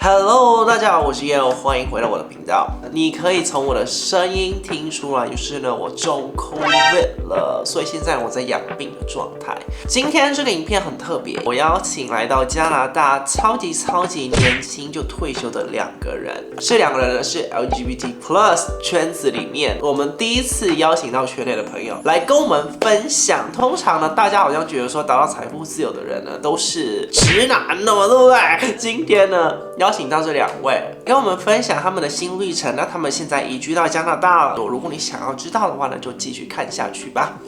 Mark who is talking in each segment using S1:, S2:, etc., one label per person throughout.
S1: Hello， 大家好，我是 Yale， 欢迎回到我的频道。你可以从我的声音听出来，就是呢，我中 COVID 了，所以现在我在养病的状态。今天这个影片很特别，我邀请来到加拿大超级年轻就退休的两个人，这两个人呢是 LGBT+ 圈子里面我们第一次邀请到圈内的朋友来跟我们分享。通常呢，大家好像觉得说达到财富自由的人呢都是直男的嘛，对不对？今天呢，邀请到这两位跟我们分享他们的心路历程。那他们现在移居到加拿大了，如果你想要知道的话呢，就继续看下去吧。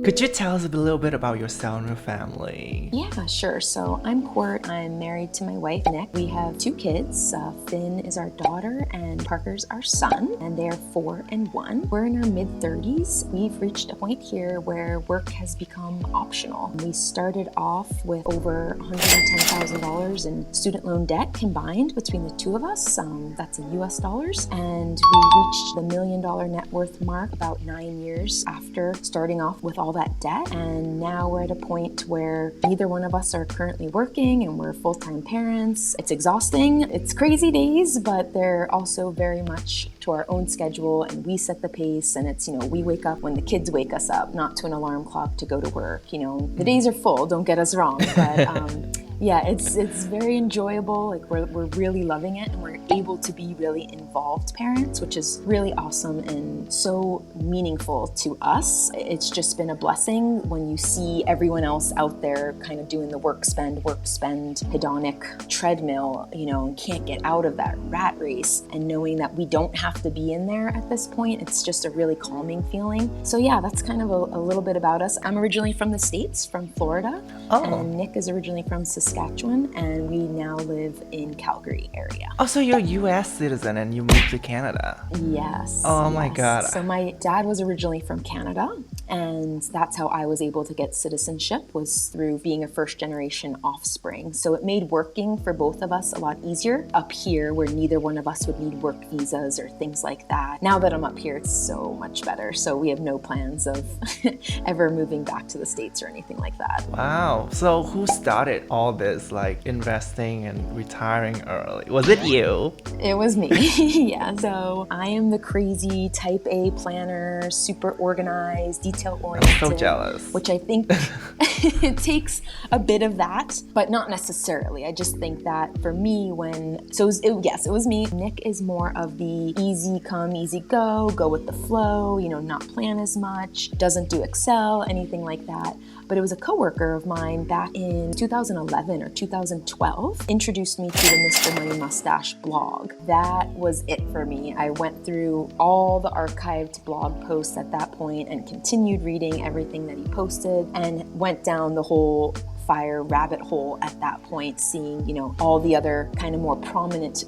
S1: Could you tell us a little bit about yourself and your family?
S2: Yeah, sure. So I'm Court. I'm married to my wife, Nick. We have two kids. Finn is our daughter and Parker's our son, and they're 4 and 1. We're in our mid-30s. We've reached a point here where work has become optional. We started off with over $110,000 in student loan debt combined between the two of us. That's in US dollars. And we reached the $1 million net worth mark about 9 years after starting off with all that debt, and now we're at a point where neither one of us are currently working and we're full-time parents. It's exhausting, it's crazy days, but they're also very much to our own schedule, and we set the pace, and it's, we wake up when the kids wake us up, not to an alarm clock to go to work. The days are full, don't get us wrong, but yeah, it's very enjoyable. Like we're really loving it, and we're able to be really involved parents, which is really awesome and so meaningful to us. It's just been a blessing when you see everyone else out there kind of doing the work spend hedonic treadmill, and can't get out of that rat race, and knowing that we don't have to be in there at this point. It's just a really calming feeling. So yeah, that's kind of a little bit about us. I'm originally from the States, from Florida, and Nick is originally from Saskatchewan, and we now live in Calgary area.
S1: Oh, so you're a US citizen and you moved to Canada?
S2: Yes.
S1: Oh my God.
S2: So my dad was originally from Canada, and that's how I was able to get citizenship, was through being a first-generation offspring. So it made working for both of us a lot easier up here, where neither one of us would need work visas or things like that. Now that I'm up here, it's so much better. So we have no plans of ever moving back to the States or anything like that.
S1: Wow. So who started all this, like investing and retiring early? Was it you?
S2: It was me. Yeah. So I am the crazy type A planner, super organized, detail-oriented.
S1: I'm so jealous.
S2: Which I think it takes a bit of that, but not necessarily. I just think that for me, it was me. Nick is more of the easy come, easy go with the flow, not plan as much, doesn't do Excel, anything like that. But it was a coworker of mine back in 2011 or 2012 introduced me to the Mr. Money Mustache blog. That was it for me. I went through all the archived blog posts at that point and continued reading everything that he posted, and went down the whole FIRE rabbit hole at that point, seeing all the other kind of more prominent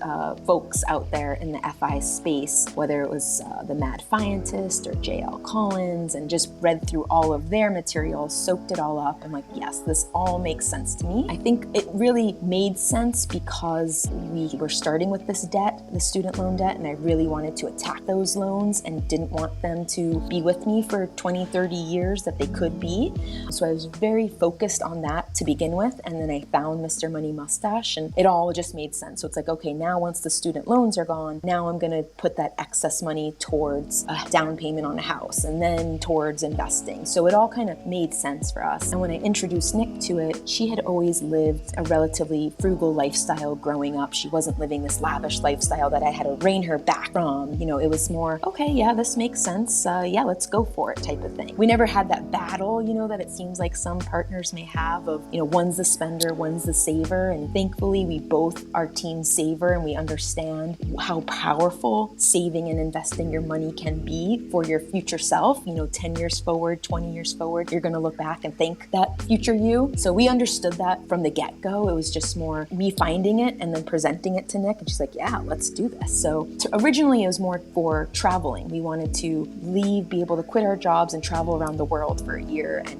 S2: folks out there in the FI space, whether it was the Mad Fientist or JL Collins, and just read through all of their materials, soaked it all up. I'm like, yes, this all makes sense to me. I think it really made sense because we were starting with this debt, the student loan debt, and I really wanted to attack those loans and didn't want them to be with me for 20, 30 years that they could be. So I was very focused on that to begin with, and then I found Mr. Money Mustache, and it all just made sense. So it's like, okay, now once the student loans are gone, now I'm gonna put that excess money towards a down payment on a house, and then towards investing. So it all kind of made sense for us. And when I introduced Nick to it, she had always lived a relatively frugal lifestyle growing up. She wasn't living this lavish lifestyle that I had to rein her back from. It was more, okay, yeah, this makes sense. Yeah, let's go for it type of thing. We never had that battle, that it seems like some partners may have of, one's the spender, one's the saver. And thankfully, we both are team saver, and we understand how powerful saving and investing your money can be for your future self. 10 years forward, 20 years forward, you're going to look back and thank that future you. So we understood that from the get-go. It was just more me finding it and then presenting it to Nick, and she's like, yeah, let's do this. So originally, it was more for traveling. We wanted to be able to quit our jobs and travel around the world for a year and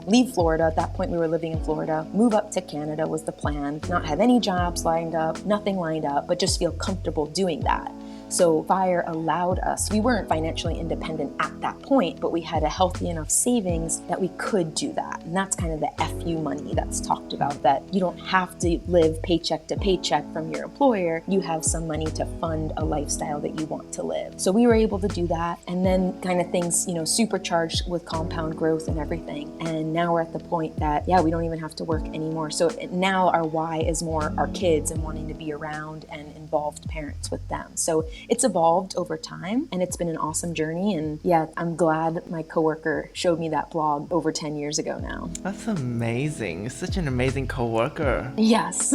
S2: leave Florida. At that point, we were living in Florida, move up to Canada was the plan, not have any jobs lined up, nothing lined up, but just feel comfortable doing that. So FIRE allowed us, we weren't financially independent at that point, but we had a healthy enough savings that we could do that. And that's kind of the FU money that's talked about, that you don't have to live paycheck to paycheck from your employer. You have some money to fund a lifestyle that you want to live. So we were able to do that. And then kind of things, supercharged with compound growth and everything. And now we're at the point that, we don't even have to work anymore. So now our why is more our kids and wanting to be around and involved parents with them. So it's evolved over time and it's been an awesome journey. And I'm glad my coworker showed me that blog over 10 years ago now.
S1: That's amazing. Such an amazing coworker.
S2: Yes.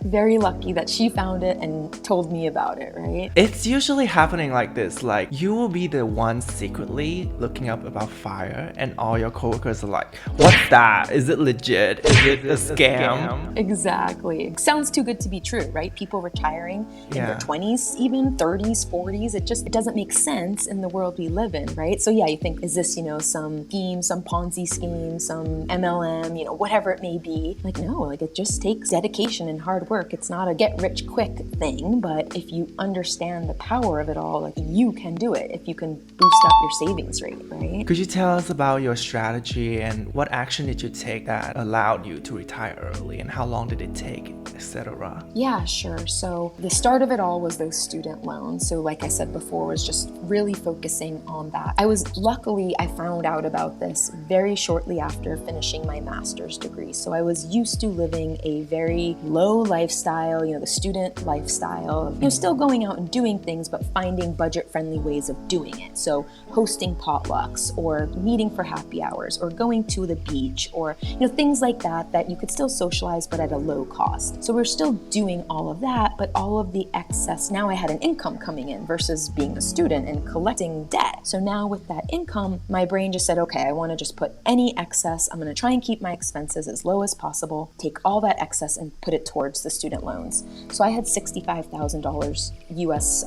S2: Very lucky that she found it and told me about it, right?
S1: It's usually happening like this. Like, you will be the one secretly looking up about FIRE and all your coworkers are like, what's that? Is it legit? Is it a scam?
S2: Exactly. Sounds too good to be true, right? People retiring in their 20s, even 30s, 40s. It doesn't make sense in the world we live in, right? So you think, is this, some scheme, some Ponzi scheme, some MLM, whatever it may be. Like, no, it just takes dedication and hard work. It's not a get rich quick thing, but if you understand the power of it all, you can do it if you can boost up your savings rate, right?
S1: Could you tell us about your strategy and what action did you take that allowed you to retire early, and how long did it take, etc.?
S2: Yeah, sure. So the start of it all was those student loans. So like I said before, was just really focusing on that. I found out about this very shortly after finishing my master's degree. So I was used to living a very low lifestyle, the student lifestyle of, still going out and doing things, but finding budget-friendly ways of doing it. So hosting potlucks or meeting for happy hours or going to the beach or, things like that you could still socialize, but at a low cost. So we're still doing all of that, but all of the excess, now I had an income coming in versus being a student and collecting debt. So now with that income, my brain just said, okay, I want to just put any excess, I'm going to try and keep my expenses as low as possible, take all that excess and put it towards the student loans. So I had $65,000 US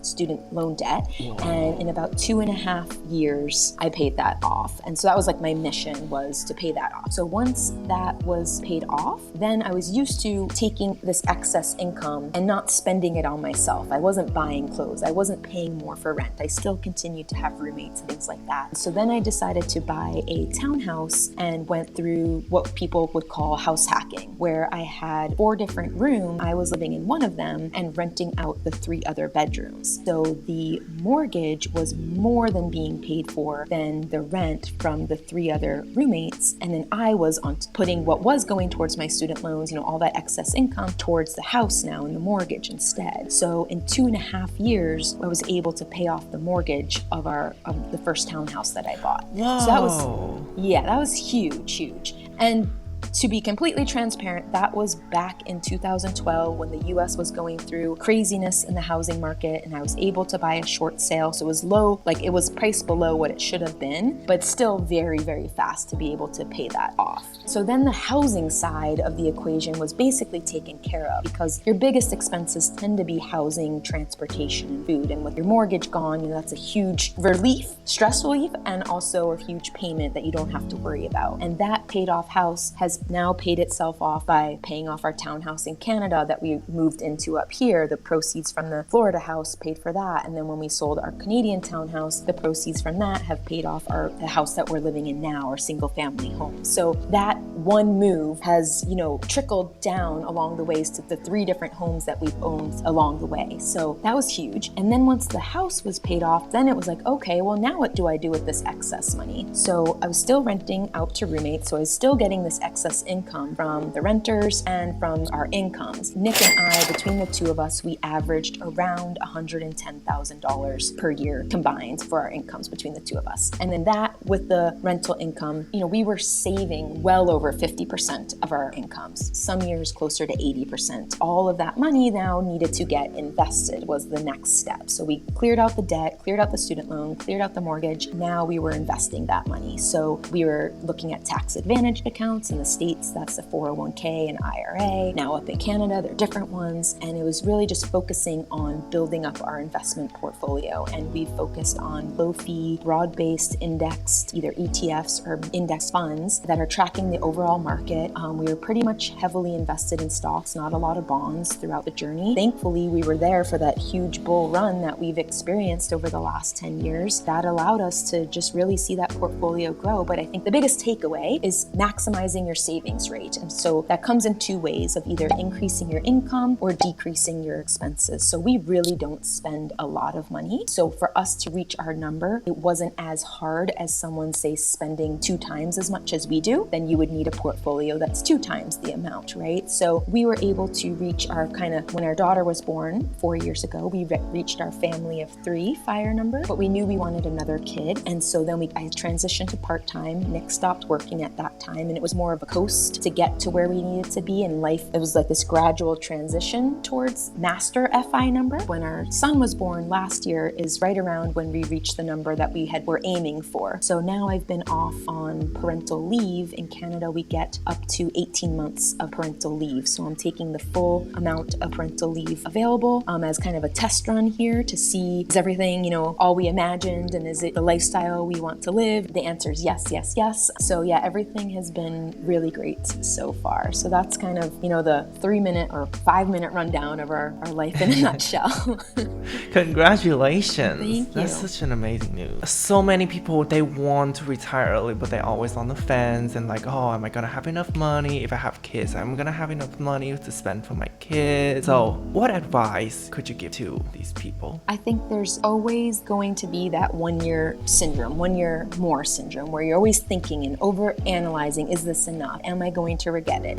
S2: student loan debt.
S1: Wow.
S2: And in about 2.5 years, I paid that off. And so that was like my mission, was to pay that off. So once that was paid off, then I was used to taking this excess income and not spending it on myself. I wasn't buying clothes. I wasn't paying more for rent. I still continued to have roommates and things like that. So then I decided to buy a townhouse and went through what people would call house hacking, where I had 4 different rooms. I was living in one of them and renting out the 3 other bedrooms. So the mortgage was more than being paid for than the rent from the 3 other roommates. And then I was on putting what was going towards my student loans, all that excess income, towards the house now and the mortgage instead. So in 2.5 years, I was able to pay off the mortgage of the first townhouse that I bought.
S1: Whoa.
S2: So that was huge. And to be completely transparent, that was back in 2012 when the US was going through craziness in the housing market, and I was able to buy a short sale. So it was low, it was priced below what it should have been, but still very, very fast to be able to pay that off. So then the housing side of the equation was basically taken care of, because your biggest expenses tend to be housing, transportation, and food. And with your mortgage gone, that's a huge stress relief, and also a huge payment that you don't have to worry about. And that paid off house has now paid itself off by paying off our townhouse in Canada that we moved into up here. The proceeds from the Florida house paid for that. And then when we sold our Canadian townhouse, the proceeds from that have paid off the house that we're living in now, our single family home. So that one move has, trickled down along the ways to the 3 different homes that we've owned along the way. So that was huge. And then once the house was paid off, then it was like, okay, well now what do I do with this excess money? So I was still renting out to roommates. So I was still getting this excess income from the renters and from our incomes. Nick and I, between the 2 of us, we averaged around $110,000 per year combined for our incomes between the 2 of us. And then that with the rental income, we were saving well over 50% of our incomes, some years closer to 80%. All of that money now needed to get invested was the next step. So we cleared out the debt, cleared out the student loan, cleared out the mortgage. Now we were investing that money. So we were looking at tax advantage accounts in the state States, that's the 401k and IRA. Now up in Canada, they're different ones. And it was really just focusing on building up our investment portfolio. And we focused on low-fee, broad-based indexed, either ETFs or index funds that are tracking the overall market. We were pretty much heavily invested in stocks, not a lot of bonds throughout the journey. Thankfully, we were there for that huge bull run that we've experienced over the last 10 years. That allowed us to just really see that portfolio grow. But I think the biggest takeaway is maximizing your savings rate. And so that comes in two ways of either increasing your income or decreasing your expenses. So we really don't spend a lot of money. So for us to reach our number, it wasn't as hard as someone, say, spending 2 times as much as we do. Then you would need a portfolio that's 2 times the amount, right? So we were able to reach our when our daughter was born 4 years ago, we reached our family of 3 FIRE number, but we knew we wanted another kid. And so then I transitioned to part-time. Nick stopped working at that time, and it was more of a coast to get to where we needed to be in life. It was like this gradual transition towards master FI number. When our son was born last year is right around when we reached the number that were aiming for. So now I've been off on parental leave. In Canada, we get up to 18 months of parental leave. So I'm taking the full amount of parental leave available as kind of a test run here to see, is everything, all we imagined, and is it the lifestyle we want to live? The answer is yes, yes, yes. So yeah, everything has been really great so far. So that's kind of, the 3-minute or 5-minute rundown of our life in a nutshell.
S1: Congratulations.
S2: Thank you.
S1: That's such an amazing news. So many people, they want to retire early, but they're always on the fence and like, oh, am I gonna have enough money? If I have kids, I'm gonna have enough money to spend for my kids. So what advice could you give to these people?
S2: I think there's always going to be that 1-year syndrome, 1-year more syndrome, where you're always thinking and over analyzing, is this enough? Am I going to regret it?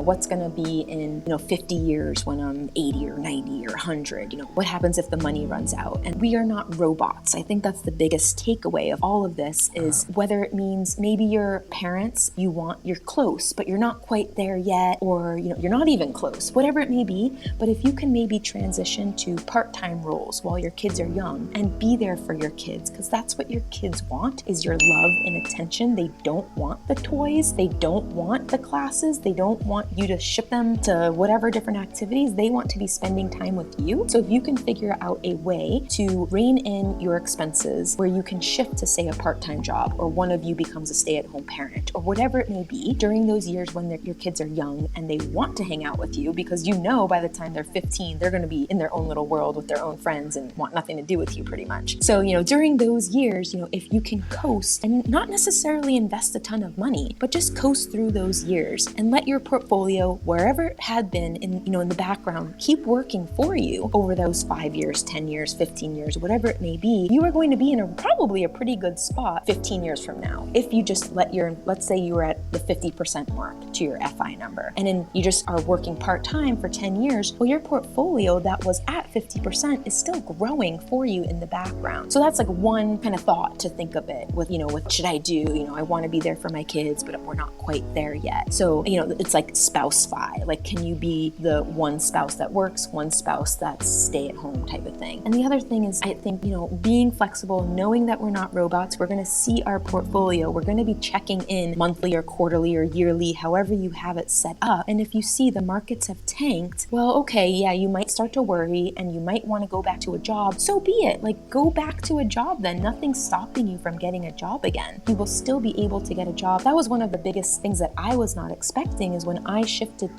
S2: What's going to be in, 50 years when I'm 80 or 90 or 100? What happens if the money runs out? And we are not robots. I think that's the biggest takeaway of all of this is whether it means maybe your parents, you're close, but you're not quite there yet, or, you're not even close, whatever it may be. But if you can maybe transition to part-time roles while your kids are young and be there for your kids, because that's what your kids want, is your love and attention. They don't want the toys. They don't want the classes. They don't want you to ship them to whatever different activities. They want to be spending time with you. So if you can figure out a way to rein in your expenses where you can shift to, say, a part-time job, or one of you becomes a stay-at-home parent, or whatever it may be, during those years when your kids are young and they want to hang out with you, because by the time they're 15, they're going to be in their own little world with their own friends and want nothing to do with you pretty much. So, during those years, if you can coast and not necessarily invest a ton of money, but just coast through those years and let your portfolio, wherever it had been in the background, keep working for you over those 5 years, 10 years, 15 years, whatever it may be, you are going to be in probably a pretty good spot 15 years from now. If you just let's say you were at the 50% mark to your FI number, and then you just are working part-time for 10 years, well, your portfolio that was at 50% is still growing for you in the background. So that's like one kind of thought to think of it with, what should I do? I want to be there for my kids, but we're not quite there yet. So, it's like spouse FI. Like, can you be the one spouse that works, one spouse that's stay at home type of thing? And the other thing is, I think, being flexible, knowing that we're not robots, we're going to see our portfolio. We're going to be checking in monthly or quarterly or yearly, however you have it set up. And if you see the markets have tanked, well, okay, yeah, you might start to worry and you might want to go back to a job. So be it. Like, go back to a job then. Nothing's stopping you from getting a job again. You will still be able to get a job. That was one of the biggest things that I was not expecting, is when I shifted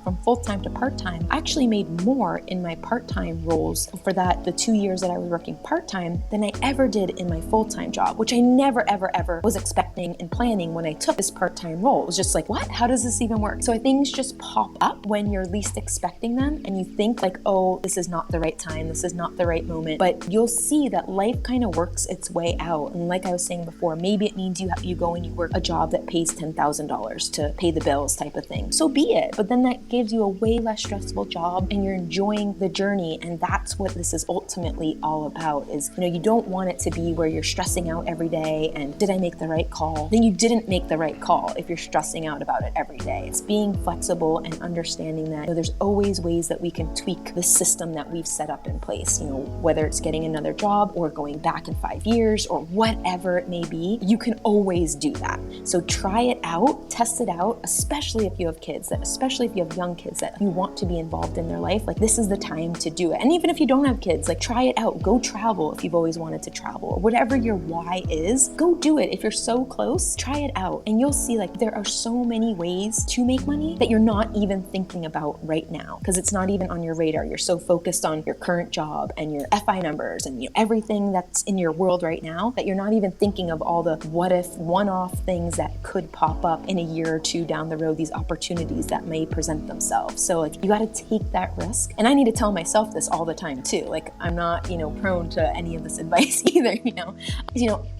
S2: from full-time to part-time, I actually made more in my part-time roles for the 2 years that I was working part-time than I ever did in my full-time job, which I never, ever, ever was expecting and planning when I took this part-time role. It was just like, what? How does this even work? So things just pop up when you're least expecting them, and you think like, oh, this is not the right time, this is not the right moment, but you'll see that life kind of works its way out. And like I was saying before, maybe it means you go and you work a job that pays $10,000 to pay the bills type of thing. So be it. But then that gives you a way less stressful job and you're enjoying the journey. And that's what this is ultimately all about, is, you don't want it to be where you're stressing out every day and did I make the right call? Then you didn't make the right call if you're stressing out about it every day. It's being flexible and understanding that there's always ways that we can tweak the system that we've set up in place, whether it's getting another job or going back in 5 years or whatever it may be, you can always do that. So try it out, test it out, especially if you have kids, especially if you have young kids that you want to be involved in their life. Like, this is the time to do it. And even if you don't have kids, like, try it out. Go travel if you've always wanted to travel, or whatever your why is, go do it. If you're so close, try it out. And you'll see, like, there are so many ways to make money that you're not even thinking about right now, because it's not even on your radar. You're so focused on your current job and your FI numbers and everything that's in your world right now that you're not even thinking of all the what if one-off things that could pop up in a year or two down the road, these opportunities that may present themselves. So, like, you got to take that risk. And I need to tell myself this all the time too. Like, I'm not, prone to any of this advice either,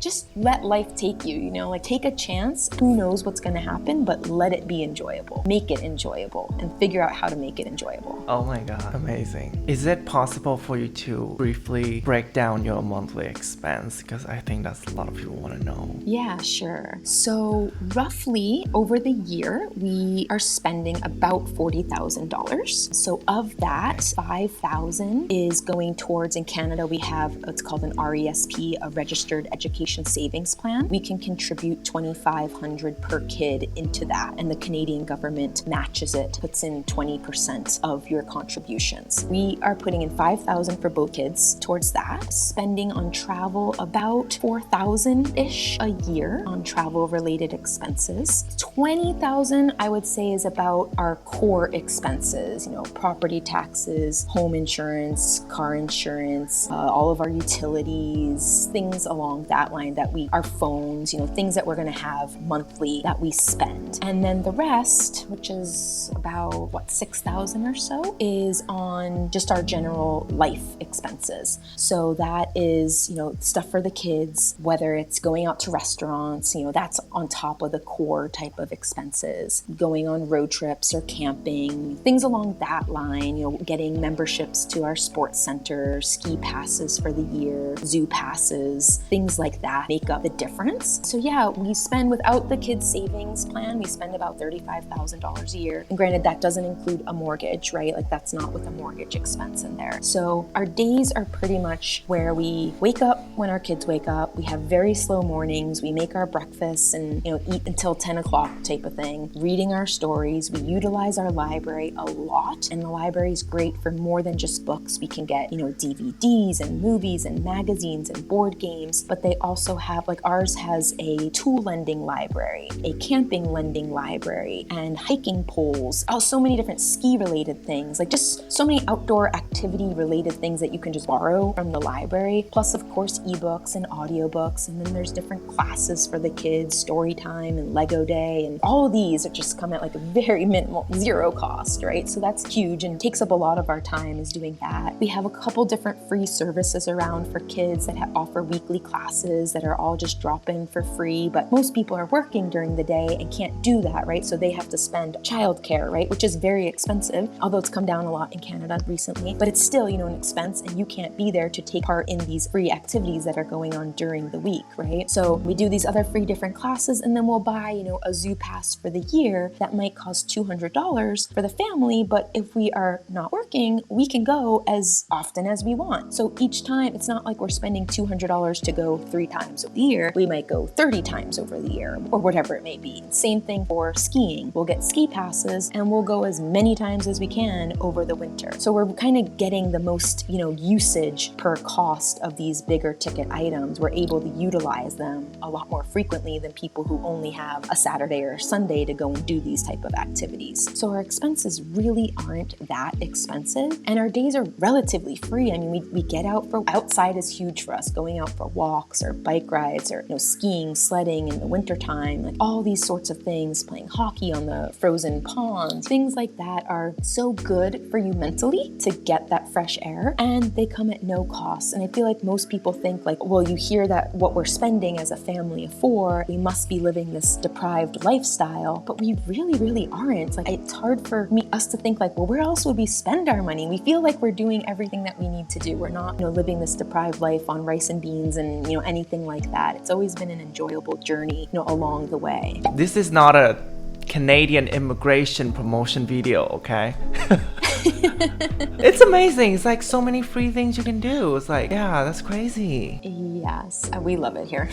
S2: just let life take you, like, take a chance. Who knows what's going to happen, but let it be enjoyable. Make it enjoyable and figure out how to make it enjoyable.
S3: Oh my God, amazing. Is it possible for you to briefly break down your monthly expense? Because I think that's a lot of people want to know.
S2: Yeah, sure. So roughly over the year, we are spending about $40,000. So of that, $5,000 is going towards, in Canada, we have what's called an RESP, a Registered Education Savings Plan. We can contribute $2,500 per kid into that, and the Canadian government matches it, puts in 20% of your contributions. We are putting in $5,000 for both kids towards that, spending on travel about $4,000-ish a year on travel-related expenses. $20,000, I would say, is about our core expenses, property taxes, home insurance, car insurance, all of our utilities, things along that line our phones, things that we're going to have monthly that we spend. And then the rest, which is about, $6,000 or so, is on just our general life expenses. So that is, stuff for the kids, whether it's going out to restaurants, that's on top of the core type of expenses, going on road trips or camping, things along that line, getting memberships to our sports center, ski passes for the year, zoo passes, things like that make up the difference. So yeah, we spend, without the kids savings plan, we spend about $35,000 a year. And granted, that doesn't include a mortgage, right? Like, that's not with a mortgage expense in there. So our days are pretty much where we wake up when our kids wake up. We have very slow mornings. We make our breakfasts and, eat until 10 o'clock type of thing, reading our stories. We utilize our library a lot, and the library is great for more than just books. We can get, DVDs and movies and magazines and board games, but they also have, like, ours has a tool lending library, a camping lending library, and hiking poles. Oh, so many different ski related things, like just so many outdoor activity related things that you can just borrow from the library. Plus, of course, ebooks and audiobooks. And then there's different classes for the kids, story time and Lego day. And all of these are just come at like a very minimal, zero cost, right? So that's huge and takes up a lot of our time is doing that. We have a couple different free services around for kids that offer weekly classes that are all just drop in for free. But most people are working during the day and can't do that, right? So they have to spend childcare, right? Which is very expensive, although it's come down a lot in Canada recently, but it's still, an expense, and you can't be there to take part in these free activities that are going on during the week, right? So we do these other free different classes, and then we'll buy, a zoo pass for the year that might cost $200 for the family, but if we are not working, we can go as often as we want. So each time, it's not like we're spending $200 to go 3 times over the year. We might go 30 times over the year, or whatever it may be. Same thing for skiing. We'll get ski passes, and we'll go as many times as we can over the winter. So we're kind of getting the most, usage per cost of these bigger ticket items. We're able to utilize them a lot more frequently than people who only have a Saturday or a Sunday to go and do these type of activities. So our expenses really aren't that expensive, and our days are relatively free. I mean, we get out outside is huge for us, going out for walks or bike rides or, skiing, sledding in the wintertime, like all these sorts of things, playing hockey on the frozen ponds, things like that are so good for you mentally to get that fresh air, and they come at no cost. And I feel like most people think like, well, you hear that what we're spending as a family of 4, we must be living this deprived lifestyle, but we really, really aren't. Like, it's hard for us to think like, well, where else would we spend our money? We feel like we're doing everything that we need to do. We're not, living this deprived life on rice and beans and, anything like that. It's always been an enjoyable journey, along the way.
S3: This is not a Canadian immigration promotion video, okay? It's amazing. It's like so many free things you can do. It's like, yeah, that's crazy.
S2: Yes, we love it here.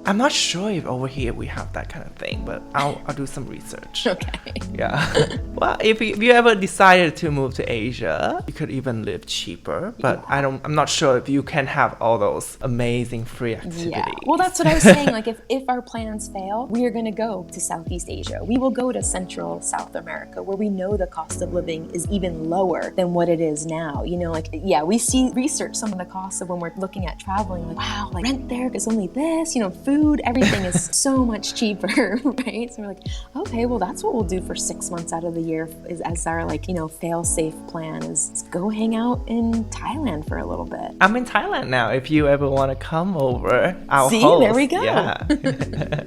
S3: I'm not sure if over here we have that kind of thing, but I'll do some research.
S2: Okay.
S3: Yeah. Well, if you ever decided to move to Asia, you could even live cheaper. But I'm not sure if you can have all those amazing free activities.
S2: Yeah. Well, that's what I was saying. Like, if our plans fail, we are going to go to Southeast Asia. We will go to Central South America, where we know the cost of living is even lower than what it is now. You know, like, yeah, we see research some of the costs of when we're looking at traveling. Like, wow, like rent there is only this. You know, food, everything is so much cheaper, right? So we're like, okay, well, that's what we'll do for 6 months out of the year is as our, like, you know, fail-safe plan is go hang out in Thailand for a little bit.
S3: I'm in Thailand now. If you ever want to come over, I'll
S2: See,
S3: host.
S2: there we go.
S3: Yeah.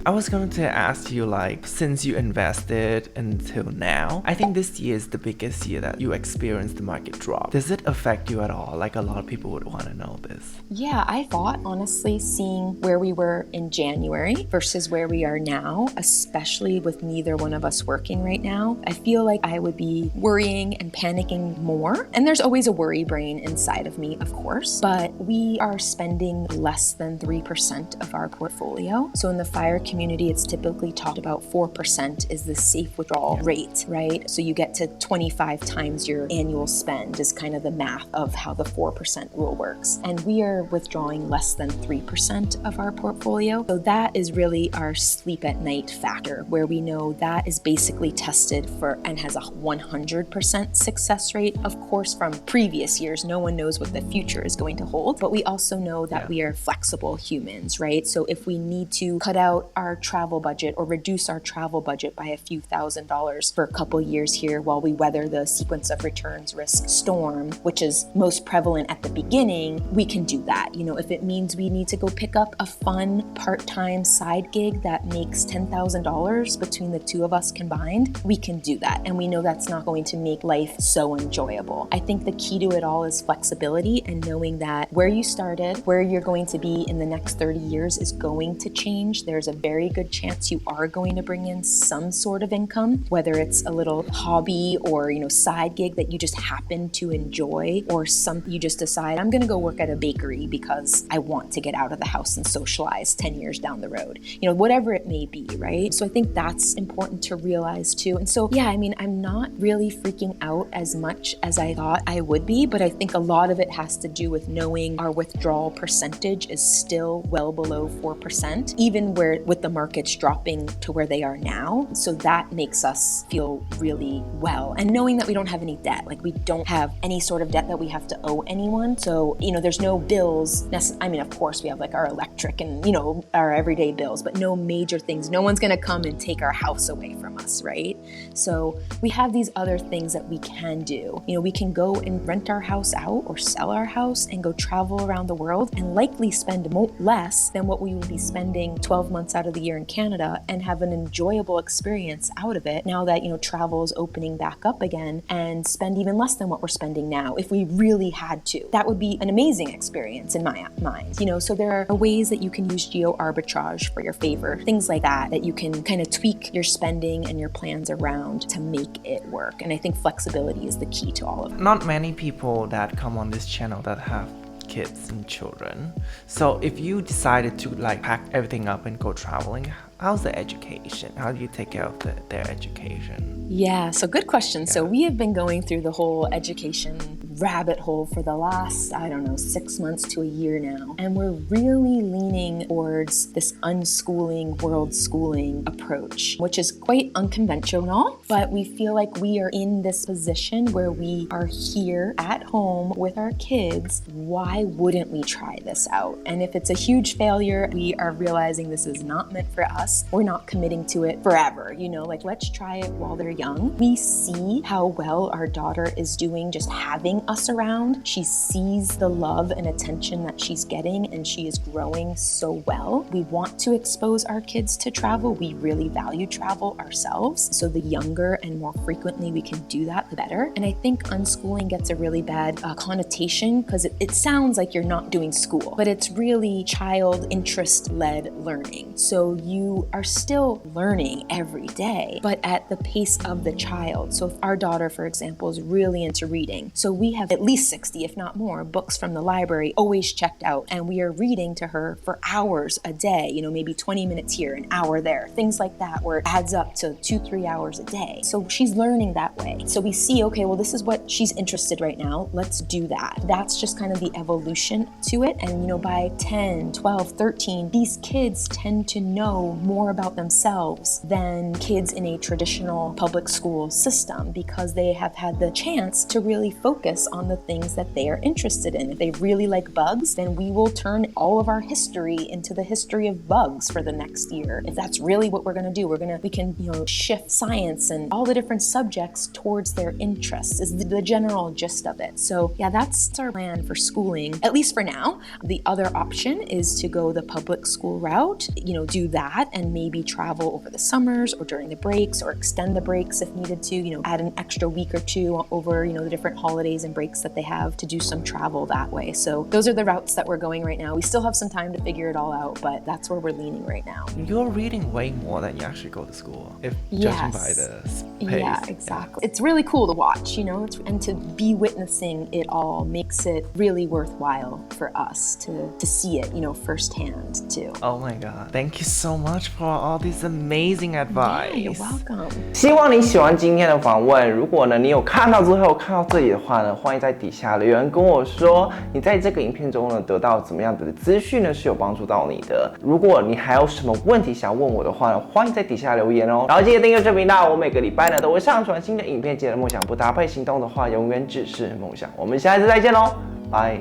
S3: I was going to ask you, like, since you invested until now, I think this year is the biggest year that you experienced the market drop. Does it affect you at all? Like, a lot of people would want to know this.
S2: Yeah, I thought, honestly, seeing where we were in January versus where we are now, especially with neither one of us working right now, I feel like I would be worrying and panicking more. And there's always a worry brain inside of me, of course, but we are spending less than 3% of our portfolio. So in the FIRE community, it's typically talked about 4% is the safe withdrawal rate, right? So you get to 25 times your annual spend is kind of the math of how the 4% rule works. And we are withdrawing less than 3% of our portfolio. So that is really our sleep at night factor, where we know that is basically tested for and has a 100% success rate. Of course, from previous years, no one knows what the future is going to hold, but we also know that we are flexible humans, right? So if we need to cut out our travel budget or reduce our travel budget by a few $1,000s for a couple years here while we weather the sequence of returns risk storm, which is most prevalent at the beginning, we can do that. You know, if it means we need to go pick up a fun part-time side gig that makes $10,000 between the two of us combined, we can do that. And we know that's not going to make life so enjoyable. I think the key to it all is flexibility and knowing that where you started, where you're going to be in the next 30 years is going to change. There's a very good chance you are going to bring in some sort of income, whether it's a little hobby or, you know, side gig that you just happen to enjoy, or some you just decide, I'm gonna go work at a bakery because I want to get out of the house and socialize 10 years down the road. You know, whatever it may be, right? So I think that's important to realize too. And so, yeah, I mean, I'm not really freaking out as much as I thought I would be, but I think a lot of it has to do with knowing our withdrawal percentage is still well below 4%, even where with the markets dropping to where they are now. So that makes us feel really well. And knowing that we don't have any debt, like we don't have any sort of debt that we have to owe anyone. So, you know, there's no bills. I mean, of course we have like our electric and, you know, our everyday bills, but no major things. No one's gonna come and take our house away from us, right? So we have these other things that we can do. You know, we can go and rent our house out or sell our house and go travel around the world and likely spend less than what we would be spending 12 months out of the year in Canada and have an enjoyable experience out of it now that, you know, travel is opening back up again, and spend even less than what we're spending now if we really had to. That would be an amazing experience in my mind, you know. So there are ways that you can use geo arbitrage for your favor, things like that, that you can kind of tweak your spending and your plans around to make it work. And I think flexibility is the key to all of it.
S3: Not many people that come on this channel that have kids and children. So if you decided to like pack everything up and go traveling, how's the education? How do you take care of their education?
S2: Yeah, so good question. So we have been going through the whole education rabbit hole for the last, 6 months to a year now. And we're really leaning towards this unschooling, world schooling approach, which is quite unconventional, but we feel like we are in this position where we are here at home with our kids. Why wouldn't we try this out? And if it's a huge failure, we are realizing this is not meant for us. We're not committing to it forever, you know, like let's try it while they're young. We see how well our daughter is doing just having us around. She sees the love and attention that she's getting, and she is growing so well. We want to expose our kids to travel. We really value travel ourselves. So the younger and more frequently we can do that, the better. And I think unschooling gets a really bad connotation because it sounds like you're not doing school, but it's really child interest-led learning. So you are still learning every day, but at the pace of the child. So if our daughter, for example, is really into reading, so we we have at least 60, if not more, books from the library always checked out, and we are reading to her for hours a day, maybe 20 minutes here, an hour there, things like that, where it adds up to 2-3 hours a day. So she's learning that way. So we see, okay, well, this is what she's interested right now. Let's do that. That's just kind of the evolution to it. And, by 10, 12, 13, these kids tend to know more about themselves than kids in a traditional public school system because they have had the chance to really focus on the things that they are interested in. If they really like bugs, then we will turn all of our history into the history of bugs for the next year. If that's really what we're going to do, we can shift science and all the different subjects towards their interests is the general gist of it. So yeah, that's our plan for schooling, at least for now. The other option is to go the public school route, do that and maybe travel over the summers or during the breaks or extend the breaks if needed to, add an extra week or two over, the different holidays and breaks that they have to do some travel that way. So those are the routes that we're going right now. We still have some time to figure it all out, but that's where we're leaning right now.
S3: You're reading way more than you actually go to school, if judging by the pace.
S2: Yeah, exactly. Yeah. It's really cool to watch, and to be witnessing it all makes it really worthwhile for us to see it, firsthand too.
S3: Oh my God. Thank you so much for all this amazing advice.
S2: Yeah, you're welcome.
S3: 希望你喜欢今天的访问。如果呢你有看到之后看到这里的话呢，欢迎在底下留言跟我说，你在这个影片中呢得到怎么样的资讯呢是有帮助到你的。如果你还有什么问题想问我的话呢，欢迎在底下留言哦。然后记得订阅这频道，我每个礼拜呢都会上传新的影片。记得梦想不搭配行动的话，永远只是梦想。我们下一次再见喽，拜。